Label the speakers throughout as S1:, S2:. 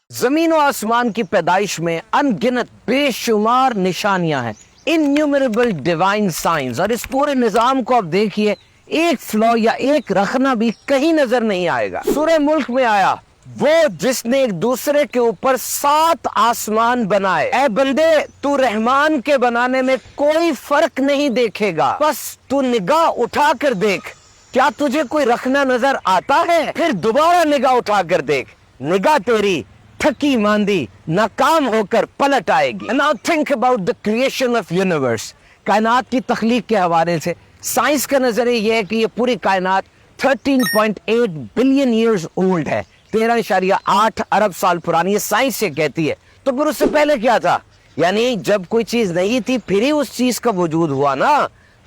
S1: زمین و آسمان کی پیدائش میں انگنت بے شمار نشانیاں ہیں، انیومریبل ڈیوائن سائنز، اور اس پورے نظام کو آپ دیکھیے، ایک فلو یا ایک رخنا بھی کہیں نظر نہیں آئے گا۔ سورہ ملک میں آیا، وہ جس نے ایک دوسرے کے اوپر 7 آسمان بنائے، اے بندے تو رحمان کے بنانے میں کوئی فرق نہیں دیکھے گا، بس تو نگاہ اٹھا کر دیکھ، کیا تجھے کوئی رخنا نظر آتا ہے؟ پھر دوبارہ نگاہ اٹھا کر دیکھ، نگاہ تیری تھکی ماندی ناکام ہو کر پلٹ آئے گی۔ Now think about the creation of universe۔ کائنات کی تخلیق کے حوالے سے سائنس کا نظریہ یہ ہے کہ یہ پوری کائنات 13.8 بلین ایئرز اولڈ ہے، 13.8 ارب سال پرانی، یہ سائنس یہ کہتی ہے۔ تو پھر اس سے پہلے کیا تھا؟ یعنی جب کوئی چیز نہیں تھی پھر ہی اس چیز کا وجود ہوا نا۔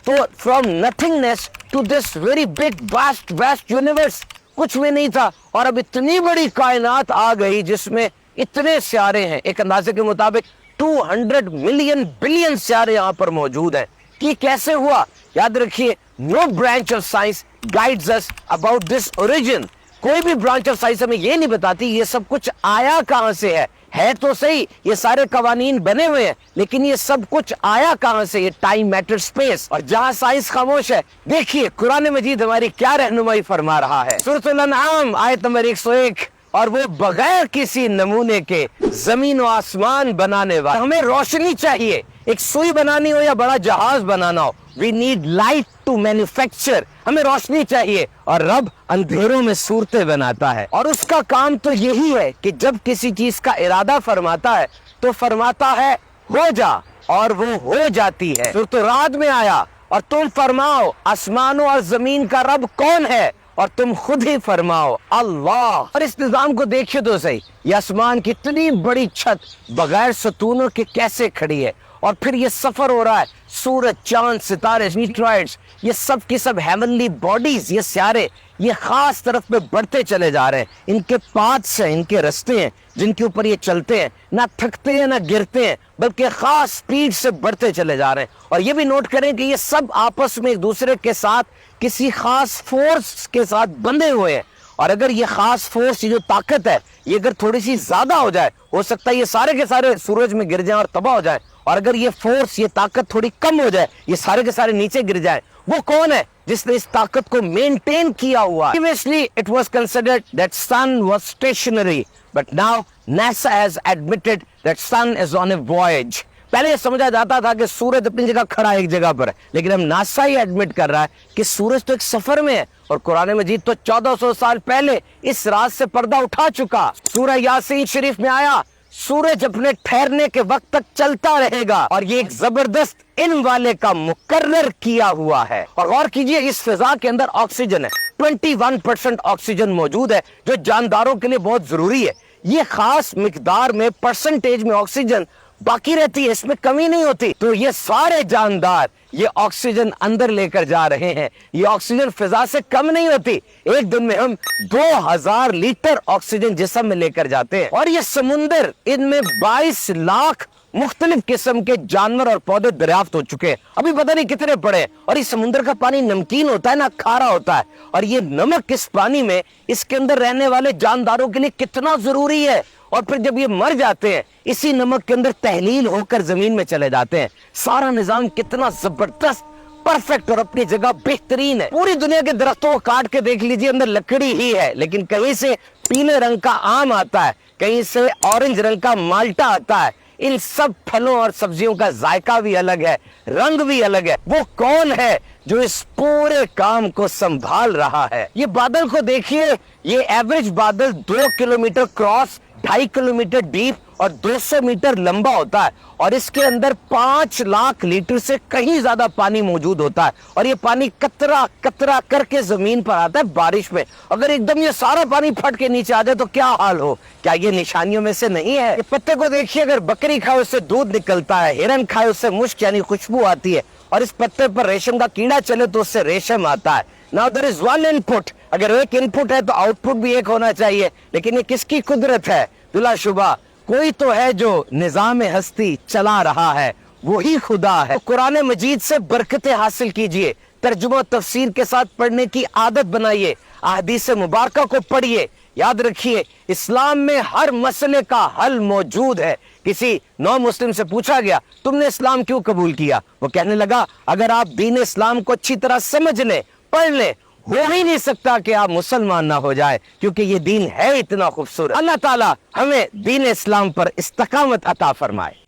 S1: تو from nothingness to this very big vast universe, کچھ بھی نہیں تھا، اور اب اتنی بڑی کائنات آ گئی جس میں اتنے سیارے ہیں۔ ایک اندازے کے مطابق 200 ملین بلین سیارے یہاں پر موجود ہیں۔ کہ کیسے ہوا؟ یاد رکھیے، no branch of science guides us about this origin۔ کوئی بھی برانچ آف سائنس ہمیں یہ نہیں بتاتی یہ سب کچھ آیا کہاں سے ہے تو صحیح، یہ سارے قوانین بنے ہوئے ہیں، لیکن یہ سب کچھ آیا کہاں سے؟ یہ ٹائم میٹر اسپیس۔ اور جہاں سائنس خاموش ہے، دیکھیے قرآن مجید ہماری کیا رہنمائی فرما رہا ہے۔ سورۃ الانعام آیت نمبر 101، اور وہ بغیر کسی نمونے کے زمین و آسمان بنانے والا۔ ہمیں روشنی چاہیے، ایک سوئی بنانی ہو یا بڑا جہاز بنانا ہو، we need light to manufacture۔ ہمیں روشنی چاہیے، اور رب اندھیروں میں صورتیں بناتا ہے، اور اس کا کام تو یہی ہے کہ جب کسی چیز کا ارادہ فرماتا ہے تو فرماتا ہے ہو جا، اور وہ ہو جاتی ہے۔ سورۃ الرعد میں آیا، اور تم فرماؤ آسمانوں اور زمین کا رب کون ہے، اور تم خود ہی فرماؤ اللہ۔ اور اس نظام کو دیکھیے تو صحیح، یہ آسمان کی اتنی بڑی چھت بغیر ستونوں کے کیسے کھڑی ہے، اور پھر یہ سفر ہو رہا ہے، سورج، چاند، ستارے، میٹرائٹس، یہ سب کی سب ہیونلی باڈیز، یہ سیارے یہ خاص طرف میں بڑھتے چلے جا رہے ہیں۔ ان کے پاتھس ہیں، ان کے رستے ہیں جن کے اوپر یہ چلتے ہیں، نہ تھکتے ہیں نہ گرتے ہیں، بلکہ خاص سپیڈ سے بڑھتے چلے جا رہے ہیں۔ اور یہ بھی نوٹ کریں کہ یہ سب آپس میں ایک دوسرے کے ساتھ کسی خاص فورس کے ساتھ بندھے ہوئے ہیں، اور اگر یہ خاص فورس، یہ جو طاقت ہے، یہ اگر تھوڑی سی زیادہ ہو جائے، ہو سکتا ہے یہ سارے کے سارے سورج میں گر جائیں اور تباہ ہو جائیں، اور اگر یہ فورس، یہ طاقت تھوڑی کم ہو جائے، یہ سارے کے سارے نیچے گر جائیں۔ وہ کون ہے جس نے اس طاقت کو مینٹین کیا ہوا ہے؟ Previously it was considered that sun was stationary, but now NASA has admitted that sun is on a voyage۔ پہلے یہ سمجھا جاتا تھا کہ سورج اپنی جگہ کھڑا ایک جگہ پر ہے، لیکن اب ناسا ہی ایڈمٹ کر رہا ہے کہ سورج تو ایک سفر میں ہے، اور قرآن مجید تو 1400 سال پہلے اس راز سے پردہ اٹھا چکا۔ سورہ یاسین شریف میں آیا، سورج اپنے ٹھہرنے کے وقت تک چلتا رہے گا، اور یہ ایک زبردست علم والے کا مقرر کیا ہوا ہے۔ اور غور کیجئے، اس فضا کے اندر آکسیجن ہے، 21% آکسیجن موجود ہے، جو جانداروں کے لیے بہت ضروری ہے۔ یہ خاص مقدار میں، پرسنٹیج میں آکسیجن باقی رہتی ہے، اس میں کمی نہیں ہوتی۔ تو یہ سارے جاندار یہ آکسیجن اندر لے کر جا رہے ہیں، یہ آکسیجن فضا سے کم نہیں ہوتی۔ ایک دن میں ہم 2000 لیٹر آکسیجن جسم میں لے کر جاتے ہیں، اور یہ سمندر، ان میں 22 لاکھ مختلف قسم کے جانور اور پودے دریافت ہو چکے ہیں، ابھی پتہ نہیں کتنے پڑے ہیں۔ اور اس سمندر کا پانی نمکین ہوتا ہے نہ کھارا ہوتا ہے، اور یہ نمک اس پانی میں اس کے اندر رہنے والے جانداروں کے لیے کتنا ضروری ہے۔ اور پھر جب یہ مر جاتے ہیں، اسی نمک کے اندر تحلیل ہو کر زمین میں چلے جاتے ہیں۔ سارا نظام کتنا زبردست، پرفیکٹ اور اپنی جگہ بہترین ہے۔ پوری دنیا کے درختوں کو کاٹ کے دیکھ لیجیے، اندر لکڑی ہی ہے، لیکن کہیں سے پیلے رنگ کا آم آتا ہے، کہیں سے اورنج رنگ کا مالٹا آتا ہے۔ ان سب پھلوں اور سبزیوں کا ذائقہ بھی الگ ہے، رنگ بھی الگ ہے۔ وہ کون ہے جو اس پورے کام کو سنبھال رہا ہے؟ یہ بادل کو دیکھیے، یہ ایوریج بادل 2 کلومیٹر کراس، 2.5 کلومیٹر ڈیپ اور 200 میٹر لمبا ہوتا ہے، اور اس کے اندر 5 لاکھ لیٹر سے کہیں زیادہ پانی موجود ہوتا ہے، اور یہ پانی قطرہ قطرہ کر کے زمین پر آتا ہے بارش میں۔ اگر ایک دم یہ سارا پانی پھٹ کے نیچے آ جائے تو کیا حال ہو؟ کیا یہ نشانیوں میں سے نہیں ہے؟ یہ پتے کو دیکھیے، اگر بکری کھائے اس سے دودھ نکلتا ہے، ہرن کھائے اس سے مشک یعنی خوشبو آتی ہے، اور اس پتے پر ریشم کا کیڑا چلے تو اس سے ریشم آتا ہے۔ Now there is one input، اگر ایک انپٹ ہے تو آؤٹ پٹ بھی ایک ہونا چاہیے، لیکن یہ کس کی قدرت ہے؟ بلا شبہ کوئی تو ہے جو نظام ہستی چلا رہا ہے، وہی خدا ہے۔ قرآن مجید سے برکتیں حاصل کیجئے، ترجمہ و تفسیر کے ساتھ پڑھنے کی عادت بنائیے، احادیث مبارکہ کو پڑھیے، یاد رکھیے اسلام میں ہر مسئلے کا حل موجود ہے. کسی نو مسلم سے پوچھا گیا تم نے اسلام کیوں قبول کیا؟ وہ کہنے لگا اگر آپ دین اسلام کو اچھی طرح سمجھ لیں، پڑھ لیں، ہو ہی نہیں سکتا کہ آپ مسلمان نہ ہو جائے، کیونکہ یہ دین ہے اتنا خوبصورت. اللہ تعالی ہمیں دین اسلام پر استقامت عطا فرمائے.